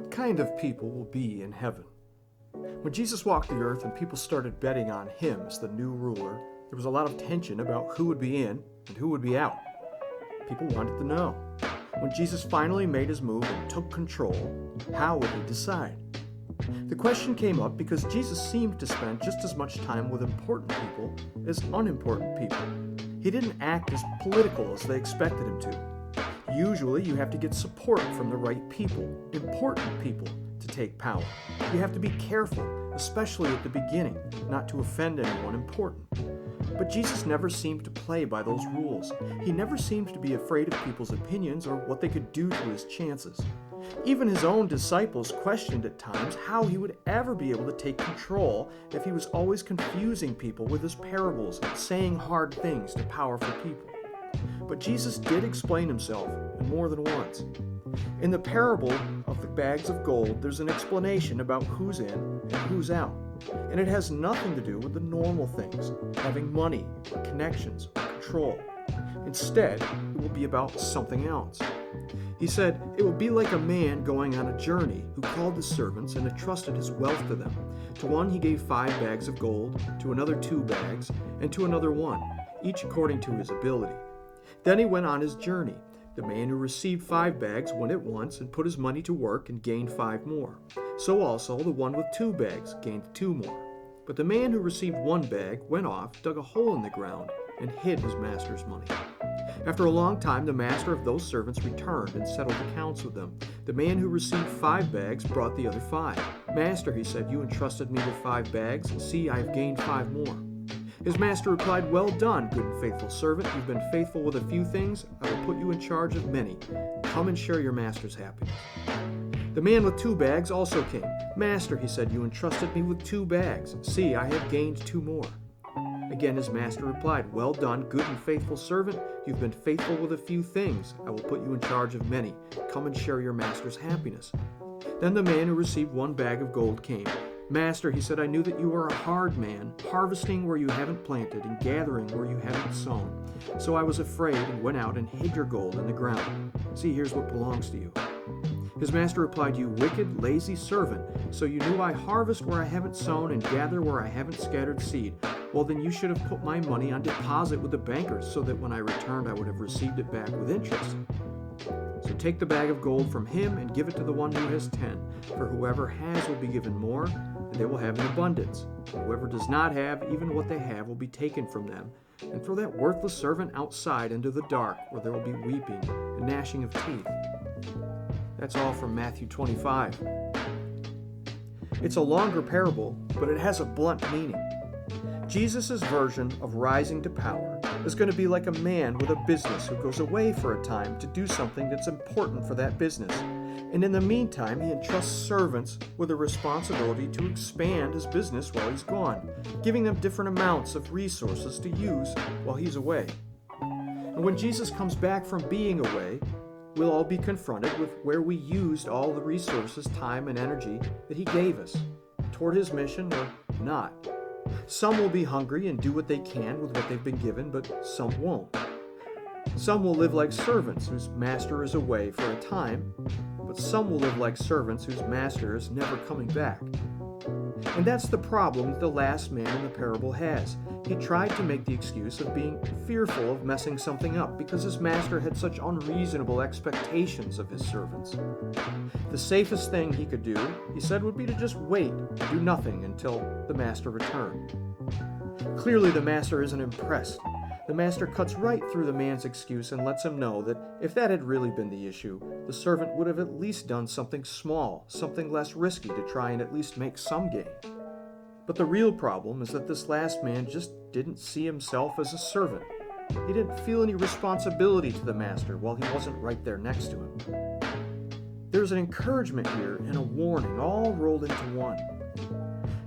What kind of people will be in heaven? When Jesus walked the earth and people started betting on him as the new ruler, there was a lot of tension about who would be in and who would be out. People wanted to know. When Jesus finally made his move and took control, how would he decide? The question came up because Jesus seemed to spend just as much time with important people as unimportant people. He didn't act as political as they expected him to. Usually you have to get support from the right people, important people, to take power. You have to be careful, especially at the beginning, not to offend anyone important. But Jesus never seemed to play by those rules. He never seemed to be afraid of people's opinions or what they could do to his chances. Even his own disciples questioned at times how he would ever be able to take control if he was always confusing people with his parables and saying hard things to powerful people. But Jesus did explain himself, and more than once. In the parable of the bags of gold, there's an explanation about who's in and who's out. And it has nothing to do with the normal things, having money, connections, or control. Instead, it will be about something else. He said, it will be like a man going on a journey who called the servants and entrusted his wealth to them. To one he gave 5 bags of gold, to another 2 bags, and to another 1, each according to his ability. Then he went on his journey. The man who received 5 bags went at once and put his money to work and gained 5 more. So also the one with 2 bags gained 2 more. But the man who received 1 bag went off, dug a hole in the ground, and hid his master's money. After a long time, the master of those servants returned and settled accounts with them. The man who received 5 bags brought the other 5. Master, he said, you entrusted me with 5 bags. See, I have gained 5 more. His master replied, well done, good and faithful servant. You've been faithful with a few things. I will put you in charge of many. Come and share your master's happiness. The man with 2 bags also came. Master, he said, you entrusted me with 2 bags. See, I have gained 2 more. Again his master replied, well done, good and faithful servant. You've been faithful with a few things. I will put you in charge of many. Come and share your master's happiness. Then the man who received 1 bag of gold came. Master, he said, I knew that you are a hard man, harvesting where you haven't planted and gathering where you haven't sown. So I was afraid and went out and hid your gold in the ground. See, here's what belongs to you. His master replied, you wicked, lazy servant. So you knew I harvest where I haven't sown and gather where I haven't scattered seed. Well, then you should have put my money on deposit with the bankers so that when I returned I would have received it back with interest. So take the bag of gold from him and give it to the one who has 10. For whoever has will be given more, and they will have in abundance. Whoever does not have, even what they have will be taken from them. And throw that worthless servant outside into the dark, where there will be weeping and gnashing of teeth. That's all from Matthew 25. It's a longer parable, but it has a blunt meaning. Jesus' version of rising to power is going to be like a man with a business who goes away for a time to do something that's important for that business. And in the meantime, he entrusts servants with a responsibility to expand his business while he's gone, giving them different amounts of resources to use while he's away. And when Jesus comes back from being away, we'll all be confronted with where we used all the resources, time, and energy that he gave us, toward his mission or not. Some will be hungry and do what they can with what they've been given, but some won't. Some will live like servants whose master is away for a time, but some will live like servants whose master is never coming back. And that's the problem that the last man in the parable has. He tried to make the excuse of being fearful of messing something up because his master had such unreasonable expectations of his servants. The safest thing he could do, he said, would be to just wait and do nothing until the master returned. Clearly the master isn't impressed. The master cuts right through the man's excuse and lets him know that if that had really been the issue, the servant would have at least done something small, something less risky to try and at least make some gain. But the real problem is that this last man just didn't see himself as a servant. He didn't feel any responsibility to the master while he wasn't right there next to him. There's an encouragement here and a warning all rolled into one.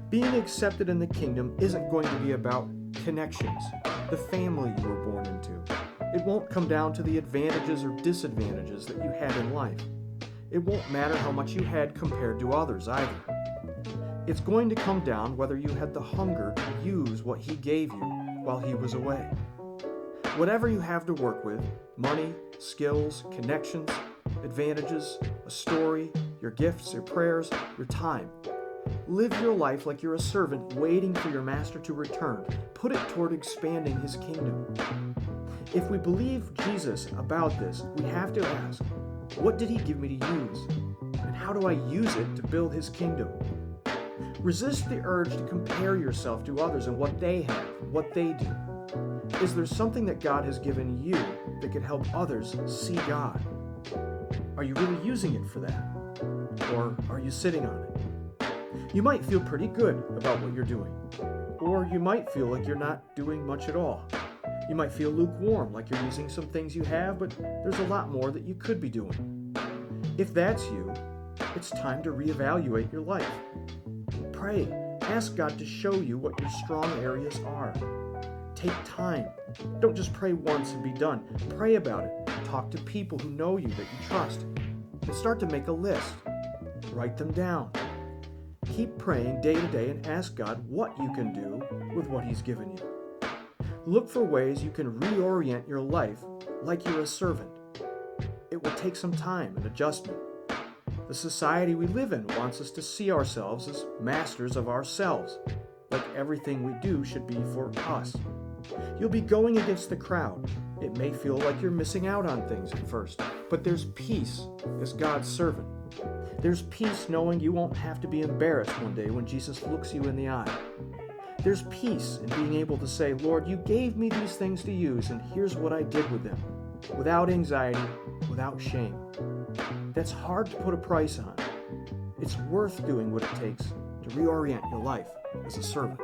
Being accepted in the kingdom isn't going to be about connections, the family you were born into. It won't come down to the advantages or disadvantages that you had in life. It won't matter how much you had compared to others either. It's going to come down whether you had the hunger to use what he gave you while he was away. Whatever you have to work with, money, skills, connections, advantages, a story, your gifts, your prayers, your time. Live your life like you're a servant waiting for your master to return. Put it toward expanding his kingdom. If we believe Jesus about this, we have to ask, what did he give me to use? And how do I use it to build his kingdom? Resist the urge to compare yourself to others and what they have, what they do. Is there something that God has given you that could help others see God? Are you really using it for that? Or are you sitting on it? You might feel pretty good about what you're doing. Or you might feel like you're not doing much at all. You might feel lukewarm, like you're using some things you have, but there's a lot more that you could be doing. If that's you, it's time to reevaluate your life. Pray. Ask God to show you what your strong areas are. Take time. Don't just pray once and be done. Pray about it. Talk to people who know you, that you trust. And start to make a list. Write them down. Keep praying day to day and ask God what you can do with what He's given you. Look for ways you can reorient your life like you're a servant. It will take some time and adjustment. The society we live in wants us to see ourselves as masters of ourselves, like everything we do should be for us. You'll be going against the crowd. It may feel like you're missing out on things at first, but there's peace as God's servant. There's peace knowing you won't have to be embarrassed one day when Jesus looks you in the eye. There's peace in being able to say, Lord, you gave me these things to use, and here's what I did with them, without anxiety, without shame. That's hard to put a price on. It's worth doing what it takes to reorient your life as a servant.